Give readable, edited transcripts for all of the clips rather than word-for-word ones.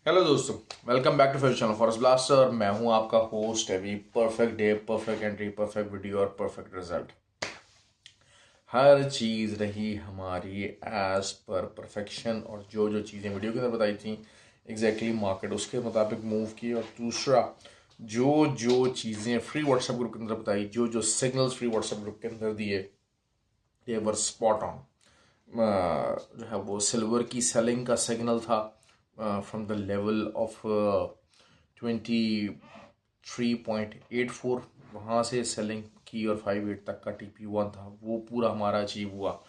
Hello दोस्तों, welcome back to फिर channel forest blaster. मैं हूं आपका host Avi. Perfect day, perfect entry, perfect video और परफेक्ट रिजल्ट। हर चीज़ रही हमारी एज पर परफेक्शन, और जो जो चीज़ें वीडियो के अंदर बताई थी एग्जैक्टली मार्केट उसके मुताबिक मूव की। और दूसरा, जो जो चीज़ें फ्री व्हाट्सएप ग्रुप के अंदर बताई, जो जो सिग्नल्स फ्री व्हाट्सएप ग्रुप के अंदर दिए, ये वर स्पॉट ऑन। जो है वो सिल्वर की सेलिंग का सिग्नल था फ्रॉम द लेवल ऑफ 23.84, वहाँ से सेलिंग की और 58 तक का TP1 था, वो पूरा हमारा अचीव हुआ।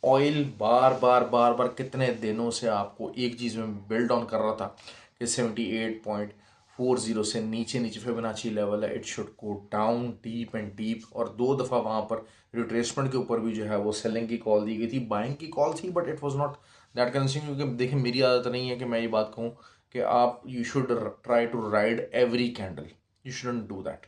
ऑयल बार बार बार बार कितने दिनों से आपको एक चीज़ में बिल्ड ऑन कर रहा था कि 78.40 से नीचे नीचे फिबोनाची लेवल है, it should go down deep and deep. और दो दफ़ा वहाँ पर रिट्रेसमेंट के ऊपर भी जो है वो सेलिंग की कॉल दी गई थी, बाइंग की कॉल थी, but it was not that कंसिंग। क्योंकि देखिए, मेरी आदत नहीं है कि मैं ये बात कहूँ कि आप you should try to ride every candle, you shouldn't do that.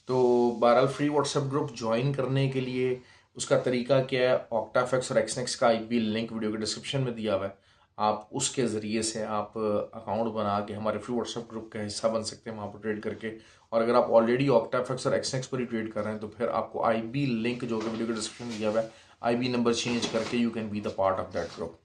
तो बहरहाल फ्री व्हाट्सएप ग्रुप ज्वाइन करने के लिए उसका तरीका क्या है, ऑक्टाफेक्स और एक्सनेक्स का भी लिंक वीडियो के डिस्क्रिप्शन में दिया हुआ है। आप उसके ज़रिए से आप अकाउंट बना के हमारे फ्री व्हाट्सएप ग्रुप का हिस्सा बन सकते हैं वहाँ पर ट्रेड करके। और अगर आप ऑलरेडी ऑक्टाफेक्स और एक्सनेक्स पर ही ट्रेड कर रहे हैं तो फिर आपको IB लिंक जो कि वीडियो के डिस्क्रिप्शन में दिया हुआ है, IB नंबर चेंज करके you can be the part of that group.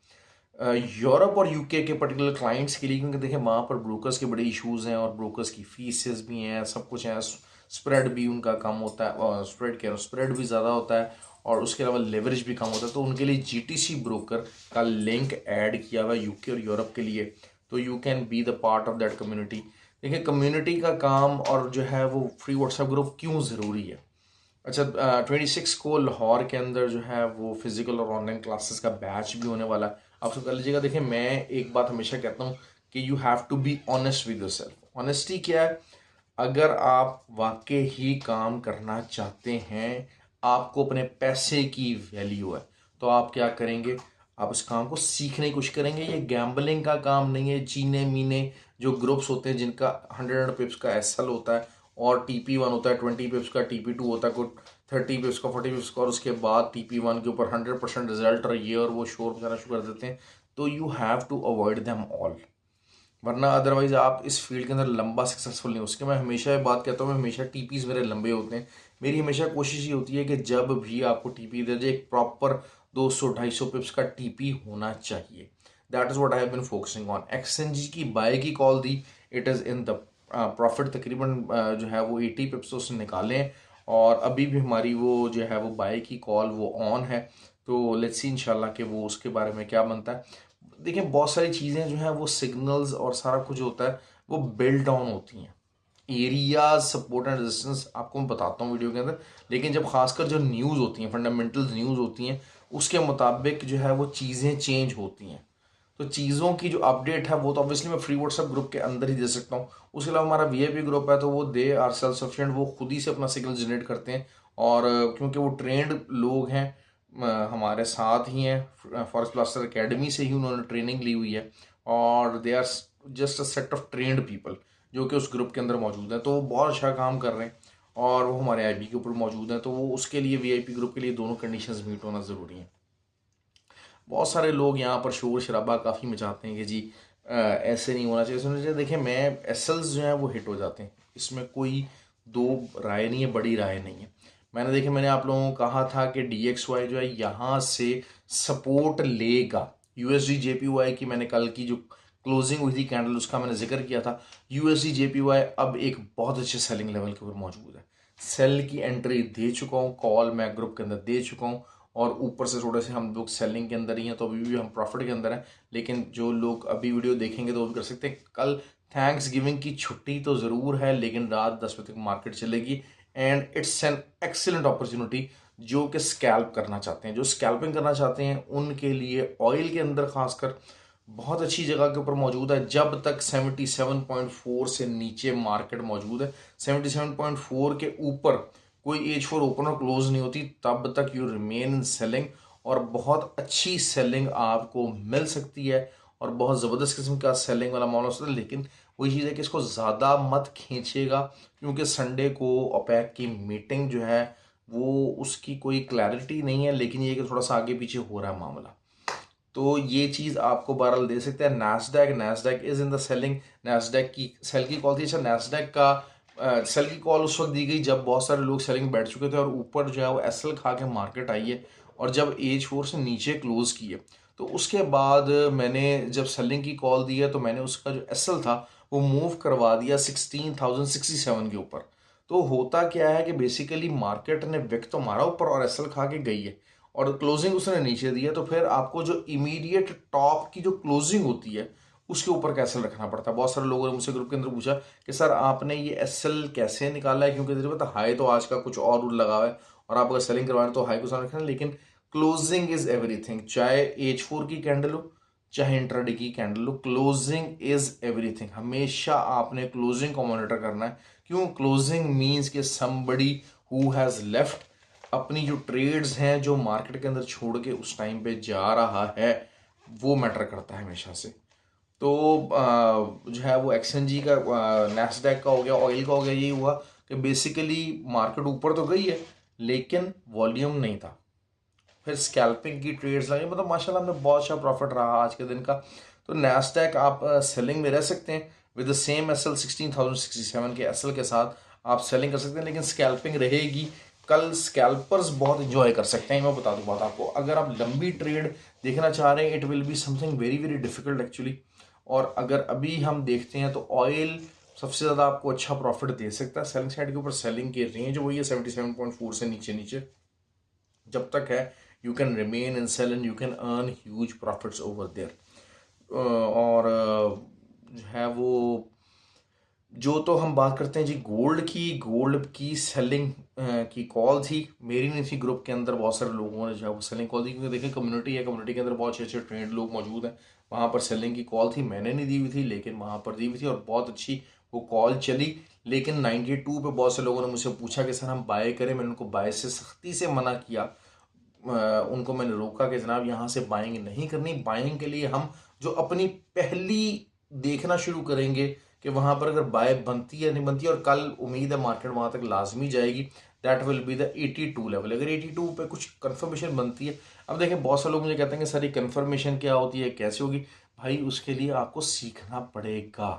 Europe और UK के पर्टिकुलर क्लाइंट्स के लिए, क्योंकि देखिए वहाँ पर ब्रोकर्स के बड़े इश्यूज़ हैं और ब्रोकर्स की फीसेस भी हैं, सब कुछ है, स्प्रेड भी उनका कम होता है, और स्प्रेड भी ज़्यादा होता है, और उसके अलावा लेवरेज भी कम होता है। तो उनके लिए GTC ब्रोकर का लिंक ऐड किया हुआ है UK और यूरोप के लिए, तो you can be the part of that community. देखिए, कम्युनिटी का काम और जो है वो फ्री व्हाट्सएप ग्रुप क्यों ज़रूरी है। अच्छा, 26 को लाहौर के अंदर जो है वो फिजिकल और ऑनलाइन क्लासेस का बैच भी होने वाला है, आप सब कर लीजिएगा। देखिए, मैं एक बात हमेशा कहता हूँ कि you have to be honest with yourself. Honesty क्या है? अगर आप वाकई ही काम करना चाहते हैं, आपको अपने पैसे की वैल्यू है, तो आप क्या करेंगे? आप उस काम को सीखने की कोशिश करेंगे। ये गैम्बलिंग का काम नहीं है, चीने मीने जो ग्रुप्स होते हैं जिनका 100 पिप्स का SL होता है और TP1 होता है, 20 पिप्स का, TP2 होता है, कोई 30 पिप्स का, 40 पिप्स का, और उसके बाद TP1 के ऊपर 100% रिजल्ट और ये और वो शोर वगैरह शुरू कर देते हैं। तो you have to avoid them all, वरना अदरवाइज आप इस फील्ड के अंदर लंबा सक्सेसफुल नहीं हो सके। मैं हमेशा ये बात कहता हूँ, मैं हमेशा TPs मेरे लंबे होते हैं। मेरी हमेशा कोशिश ये होती है कि जब भी आपको TP दे जाए, एक प्रॉपर 200-250 पिप्स का TP होना चाहिए। That is what I have been focusing on. XNG की बाय की कॉल दी, it is in the profit. तकरीबन जो है वो 80 पिप्स तो उसने निकाले हैं, और अभी भी हमारी वो जो है वो बाय की कॉल वो ऑन है। तो लेट्स सी इंशाल्लाह कि वो उसके बारे में क्या बनता है। देखिए, बहुत सारी चीज़ें जो हैं वो सिग्नल्स और सारा कुछ होता है वो बिल्ड डाउन होती हैं। एरियाज सपोर्ट एंड रेजिस्टेंस आपको मैं बताता हूँ वीडियो के अंदर, लेकिन जब खासकर जो न्यूज़ होती हैं, फंडामेंटल्स न्यूज़ होती हैं, उसके मुताबिक जो है वो चीज़ें चेंज होती हैं। तो चीज़ों की जो अपडेट है वो तो ऑब्वियसली मैं फ्री व्हाट्सएप ग्रुप के अंदर ही दे सकता हूँ। उसके अलावा हमारा VIP ग्रुप है, तो वो दे आर सेल्फ सफिशिएंट, वो खुद ही से अपना सिग्नल जनरेट करते हैं। और क्योंकि वो ट्रेंड लोग हैं, हमारे साथ ही हैं, फॉरेस्ट ब्लास्टर एकेडमी से ही उन्होंने ट्रेनिंग ली हुई है, और they are just a set of trained people जो कि उस ग्रुप के अंदर मौजूद हैं। तो वो बहुत अच्छा काम कर रहे हैं, और वो हमारे IB के ऊपर मौजूद हैं। तो वो उसके लिए VIP ग्रुप के लिए दोनों कंडीशंस मीट होना ज़रूरी है। बहुत सारे लोग यहाँ पर शोर शराबा काफ़ी मचाते हैं कि जी ऐसे नहीं होना चाहिए, ऐसे होना चाहिए। देखिए, मैं SLs जो हैं वो हिट हो जाते हैं, इसमें कोई दो राय नहीं है, बड़ी राय नहीं है। मैंने आप लोगों को कहा था कि DXY जो है यहाँ से सपोर्ट लेगा। USD JPY की मैंने कल की जो क्लोजिंग हुई थी कैंडल, उसका मैंने जिक्र किया था। USD JPY अब एक बहुत अच्छे सेलिंग लेवल के ऊपर मौजूद है। सेल की एंट्री दे चुका हूँ, कॉल मैं ग्रुप के अंदर दे चुका हूँ, और ऊपर से थोड़े से हम लोग सेलिंग के अंदर ही हैं, तो अभी भी हम प्रॉफिट के अंदर हैं। लेकिन जो लोग अभी वीडियो देखेंगे तो वो भी कर सकते हैं। कल थैंक्स गिविंग की छुट्टी तो ज़रूर है, लेकिन रात 10 बजे तक मार्केट चलेगी, and it's an excellent opportunity. जो कि स्कैल्प करना चाहते हैं, जो स्कैल्पिंग करना चाहते हैं, उनके लिए ऑयल के अंदर खासकर बहुत अच्छी जगह के ऊपर मौजूद है। जब तक 77.4 से नीचे मार्केट मौजूद है, 77.4 के ऊपर कोई H4 ओपन और क्लोज नहीं होती, तब तक यू रिमेन इन सेलिंग, और बहुत अच्छी सेलिंग आपको मिल सकती है, और बहुत ज़बरदस्त किस्म का सेलिंग वाला माहौल हो सकता है। लेकिन वही चीज़ है कि इसको ज़्यादा मत खींचेगा, क्योंकि संडे को OPEC की मीटिंग जो है वो उसकी कोई क्लैरिटी नहीं है, लेकिन ये कि थोड़ा सा आगे पीछे हो रहा है मामला। तो ये चीज़ आपको बहरहाल दे सकते हैं। Nasdaq is in the selling, Nasdaq की सेल की कॉल थी। अच्छा, नैस्डैक का सेल की कॉल उस वक्त दी गई जब बहुत सारे लोग सेलिंग बैठ चुके थे और ऊपर जो है वो एसएल खा के मार्केट आई है, और जब H4 से नीचे क्लोज की है, तो उसके बाद मैंने जब सेलिंग की कॉल दी है तो मैंने उसका जो एसएल था वो मूव करवा दिया 16,067 के ऊपर। तो होता क्या है कि बेसिकली मार्केट ने विक तो मारा ऊपर और एसएल खा के गई है, और क्लोजिंग उसने नीचे दी है, तो फिर आपको जो इमीडिएट टॉप की जो क्लोजिंग होती है उसके ऊपर कैसे रखना पड़ता है। बहुत सारे लोगों ने मुझसे ग्रुप के अंदर पूछा कि सर आपने ये एसएल कैसे निकाला है, क्योंकि देखिए पता हाई तो आज का कुछ और लगा हुआ है और आप अगर सेलिंग करवाएं तो हाई को सामने रखना है, लेकिन क्लोजिंग इज एवरीथिंग। चाहे H4 की कैंडल हो, चाहे इंट्राडे की कैंडल हो, क्लोजिंग इज एवरीथिंग। हमेशा आपने क्लोजिंग को मॉनिटर करना है। क्यों? क्लोजिंग मीन्स कि समबडी हु हैज लेफ्ट, अपनी जो ट्रेड्स हैं जो मार्केट के अंदर छोड़ के उस टाइम पे जा रहा है, वो मैटर करता है हमेशा से। तो जो है वो एक्सएनजी का, नैस्डैक का हो गया, ऑयल का हो गया, ये हुआ कि बेसिकली मार्केट ऊपर तो गई है लेकिन वॉल्यूम नहीं था। फिर स्कैल्पिंग की ट्रेड्स लगे, मतलब माशाल्लाह हमने बहुत अच्छा प्रॉफिट रहा आज के दिन का। तो नैस्डैक आप सेलिंग में रह सकते हैं विद द सेम एसएल 16,067 के एसएल के साथ आप सेलिंग कर सकते हैं, लेकिन स्कैल्पिंग रहेगी। कल स्कैल्पर्स बहुत इंजॉय कर सकते हैं। मैं बता दूं बात आपको, अगर आप लंबी ट्रेड देखना चाह रहे हैं, it will be something very very difficult actually. और अगर अभी हम देखते हैं तो ऑयल सबसे ज़्यादा आपको अच्छा प्रॉफिट दे सकता है सेलिंग साइड के ऊपर। सेलिंग की रेंज वही है 77.4 से नीचे नीचे जब तक है, you can remain in sell and you can earn huge profits over there. और जो है वो, जो तो हम बात करते हैं जी गोल्ड की सेलिंग की कॉल थी, मेरी नहीं थी, ग्रुप के अंदर बहुत सारे लोगों ने जो है वो सेलिंग कॉल दी, क्योंकि देखिए कम्युनिटी है, कम्युनिटी के अंदर बहुत अच्छे अच्छे ट्रेंड लोग मौजूद हैं। वहाँ पर सेलिंग की कॉल थी, मैंने नहीं दी हुई थी लेकिन वहाँ पर दी हुई थी और बहुत अच्छी वो कॉल चली। लेकिन 92 पे बहुत से लोगों ने मुझसे पूछा कि सर हम बाय करें, मैंने उनको बाय से सख्ती से मना किया। उनको मैंने रोका कि जनाब यहाँ से बाइंग नहीं करनी। बाइंग के लिए हम जो अपनी पहली देखना शुरू करेंगे कि वहाँ पर अगर बाय बनती है नहीं बनती, और कल उम्मीद है मार्केट वहाँ तक लाजमी जाएगी, that will be the 82 level. अगर 82 पे कुछ कंफर्मेशन बनती है, अब देखें बहुत सारे लोग मुझे कहते हैं कि सर ये कंफर्मेशन क्या होती है, कैसे होगी? भाई उसके लिए आपको सीखना पड़ेगा।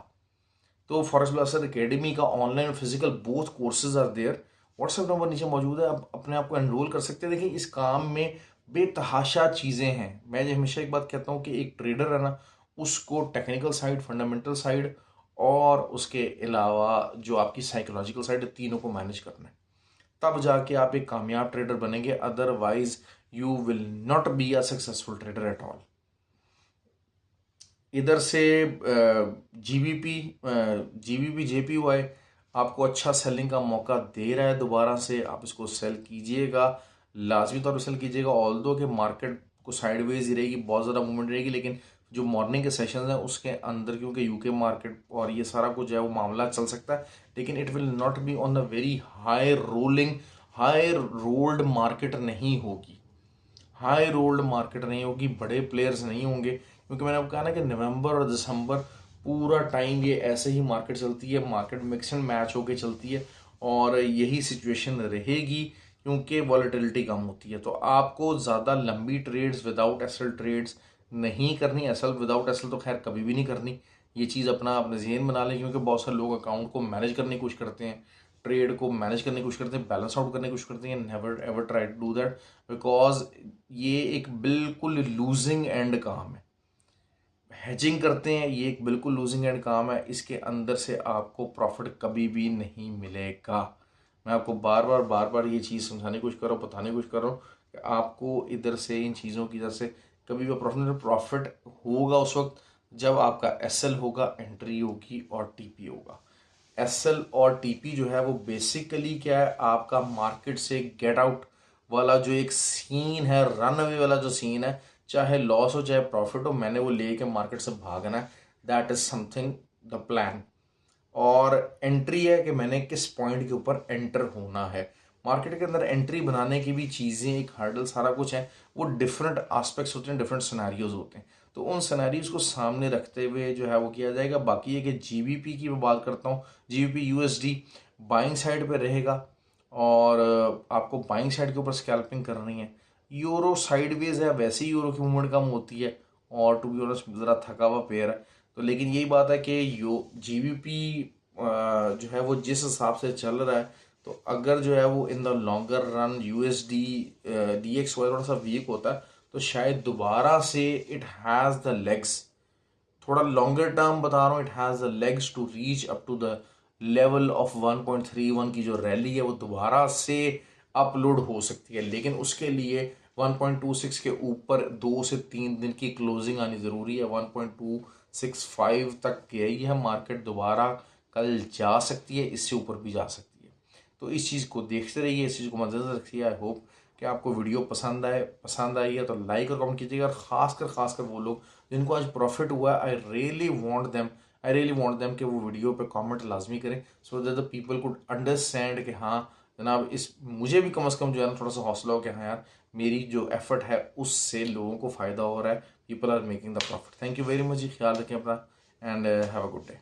तो फॉरेस्ट ब्लास्टर एकेडमी का ऑनलाइन और physical both courses are there. WhatsApp number नीचे मौजूद है, आप अपने आप को एनरोल कर सकते हैं। देखिए इस काम में बेतहाशा चीज़ें हैं। मैं जो हमेशा एक बात कहता हूँ कि एक ट्रेडर है ना, उसको टेक्निकल साइड, फंडामेंटल साइड और उसके अलावा जो आपकी साइकोलॉजिकल साइड है, तीनों को मैनेज करना है, तब जाके आप एक कामयाब ट्रेडर बनेंगे। Otherwise you will not be a successful trader at all. इधर से जीबीपी जेपीवाई आपको अच्छा सेलिंग का मौका दे रहा है। दोबारा से आप इसको सेल कीजिएगा, लाजमी तौर पर सेल कीजिएगा। ऑल दो कि मार्केट को साइडवेज ही रहेगी, बहुत ज़्यादा मूवमेंट रहेगी, लेकिन जो मॉर्निंग के सेशंस हैं उसके अंदर, क्योंकि यूके मार्केट और ये सारा कुछ है वो मामला चल सकता है, लेकिन it will not be on the very high rolled market नहीं होगी। हाई रोल्ड मार्केट नहीं होगी, बड़े प्लेयर्स नहीं होंगे, क्योंकि मैंने आपको कहा ना कि नवंबर और दिसंबर पूरा टाइम ये ऐसे ही मार्केट चलती है, मार्केट मिक्स एंड मैच होके चलती है, और यही सिचुएशन रहेगी क्योंकि वॉलेटिलिटी कम होती है। तो आपको ज़्यादा लंबी ट्रेड्स विदाउट एसएल ट्रेड्स नहीं करनी। एसएल विदाउट एसएल तो खैर कभी भी नहीं करनी। ये चीज़ अपने जहन बना लें, क्योंकि बहुत सारे लोग अकाउंट को मैनेज करने की कोशिश करते हैं, ट्रेड को मैनेज करने की कोशिश करते हैं, बैलेंस आउट करने की कोशिश करते हैं। Never ever try to do that, because ये एक बिल्कुल लूजिंग एंड काम है। हेजिंग करते हैं, ये एक बिल्कुल लूजिंग एंड काम है। इसके अंदर से आपको प्रॉफिट कभी भी नहीं मिलेगा। मैं आपको बार बार ये चीज़ समझाने की कोशिश कर रहा हूँ, बताने की कोशिश कर रहा हूँ कि आपको इधर से इन चीज़ों की इधर से कभी भी प्रॉफिट होगा उस वक्त जब आपका एसएल होगा, एंट्री होगी और टीपी होगा। एसएल और टीपी जो है वो बेसिकली क्या है, आपका मार्केट से गेट आउट वाला जो एक सीन है, रन अवे वाला जो सीन है, चाहे लॉस हो चाहे प्रॉफिट हो, मैंने वो लेके मार्केट से भागना है। That is something the plan. और एंट्री है कि मैंने किस पॉइंट के ऊपर एंटर होना है। मार्केट के अंदर एंट्री बनाने की भी चीज़ें, एक हर्डल, सारा कुछ है, वो डिफरेंट एस्पेक्ट्स होते हैं, डिफरेंट सिनेरियोज होते हैं। तो उन सिनेरियोज को सामने रखते हुए जो है वो किया जाएगा। बाकी है कि जीबीपी की मैं बात करता हूँ, जीबीपी यूएसडी बाइंग साइड पे रहेगा और आपको बाइंग साइड के ऊपर स्कैल्पिंग करनी है। यूरो साइडवेज है, वैसे ही यूरो की मूवमेंट कम होती है और टू बी ऑनेस्ट ज़रा थका हुआ पेयर है। तो लेकिन यही बात है कि यो GBP जो है वो जिस हिसाब से चल रहा है, तो अगर जो है वो in the longer run USD DXY थोड़ा सा वीक होता है, तो शायद दोबारा से इट हैज़ द लेग्स, थोड़ा लॉन्गर टर्म बता रहा हूँ, it has the legs to reach up to the level of 1.31 की जो रैली है वो दोबारा से अपलोड हो सकती है। लेकिन उसके लिए 1.26 के ऊपर 2 से 3 दिन की क्लोजिंग आनी ज़रूरी है। 1.265 तक गई है मार्केट, दोबारा कल जा सकती है, इससे ऊपर भी जा सकती है। तो इस चीज़ को देखते रहिए, इस चीज़ को मद्देनजर रखिए। आई होप कि आपको वीडियो पसंद आई है तो लाइक और कमेंट कीजिएगा। और खासकर वो लोग जिनको आज प्रॉफिट हुआ है, आई रियली वांट देम कि वो वीडियो पे कमेंट लाजमी करें, so that the people could understand कि हाँ जनाब, इस मुझे भी कम से कम जो है ना थोड़ा सा हौसला हो कि हाँ यार, मेरी जो एफर्ट है उससे लोगों को फ़ायदा हो रहा है, people are making the profit. Thank you very much ji, ख्याल रखें अपना, and have a good day.